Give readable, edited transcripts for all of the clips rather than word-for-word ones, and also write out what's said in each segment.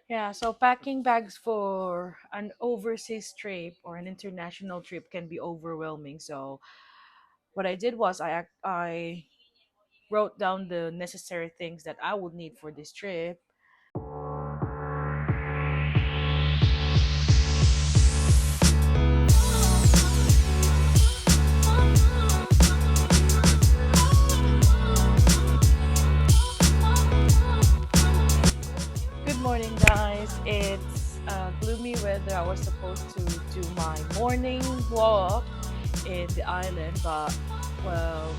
Yeah, so packing bags for an overseas trip or an international trip can be overwhelming. So what I did was I wrote down the necessary things that I would need for this trip. Good morning, guys. It's gloomy weather. I was supposed to do my morning walk in the island, but well,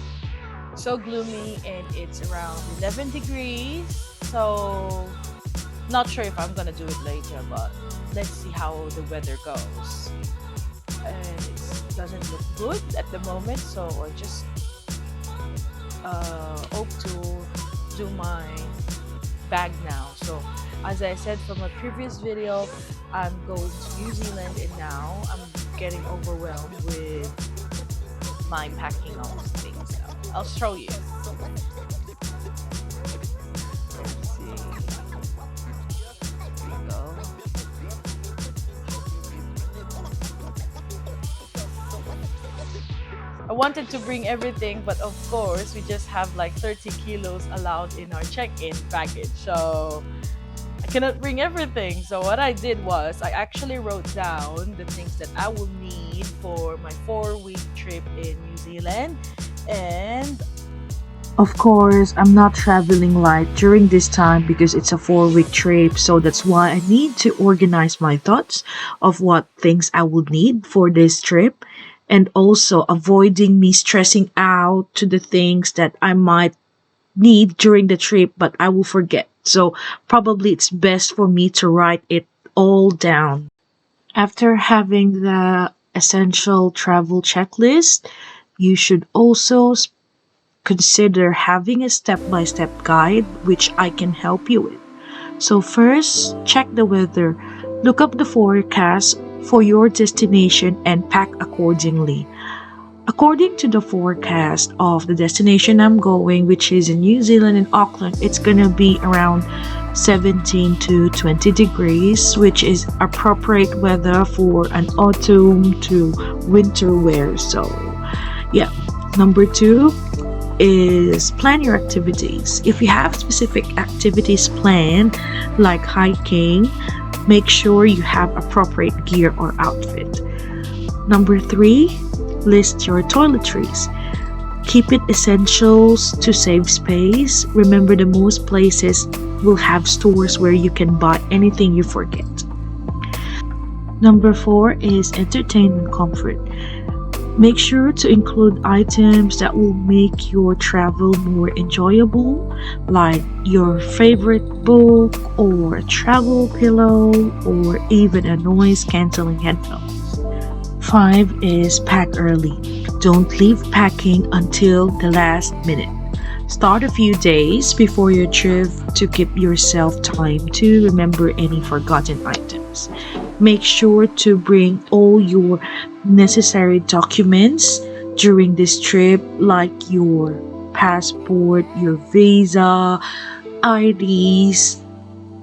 so gloomy and it's around 11 degrees. So, not sure if I'm gonna do it later, but let's see how the weather goes. And it doesn't look good at the moment, so I just hope to do my bag now. So, as I said from a previous video, I'm going to New Zealand and now I'm getting overwhelmed with my packing all these things. So I'll show you. Let's see. Here we go. I wanted to bring everything, but of course, we just have like 30 kilos allowed in our check-in baggage. So I cannot bring everything. So what I did was I actually wrote down the things that I will need for my 4-week trip in New Zealand. And Of course, I'm not traveling light during this time because it's a 4-week trip, so that's why I need to organize my thoughts of what things I would need for this trip and also avoiding me stressing out to the things that I might need during the trip but I will forget. So probably it's best for me to write it all down. After having the essential travel checklist, you should also consider having a step by step guide which I can help you with. So, first, check the weather. Look up the forecast for your destination and pack accordingly. According to the forecast of the destination I'm going, which is in New Zealand in Auckland, it's gonna be around 17 to 20 degrees, which is appropriate weather for an autumn to winter wear. So, yeah. Number two is plan your activities. If you have specific activities planned, like hiking, make sure you have appropriate gear or outfit. Number three, list your toiletries. Keep it essentials to save space. Remember, the most places will have stores where you can buy anything you forget. Number four is entertainment comfort. Make sure to include items that will make your travel more enjoyable, like your favorite book or a travel pillow or even a noise canceling headphones. 5 is pack early. Don't leave packing until the last minute. Start a few days before your trip to give yourself time to remember any forgotten items. Make sure to bring all your necessary documents during this trip, like your passport, your visa, IDs,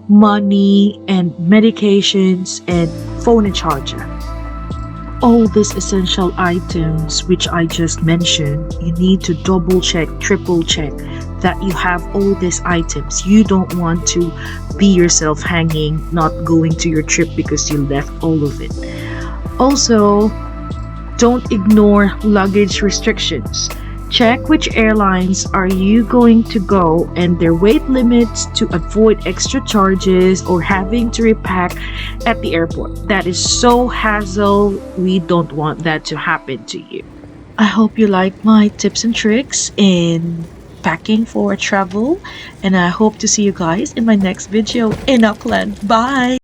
money, and medications, and phone and charger. All these essential items which I just mentioned, you need to double check, triple check that you have all these items. You don't want to be yourself hanging, not going to your trip because you left all of it. Also, don't ignore luggage restrictions. Check which airlines are you going to go and their weight limits to avoid extra charges or having to repack at the airport. That is so hassle. We don't want that to happen to you. I hope you like my tips and tricks in packing for travel, and I hope to see you guys in my next video in Auckland. Bye!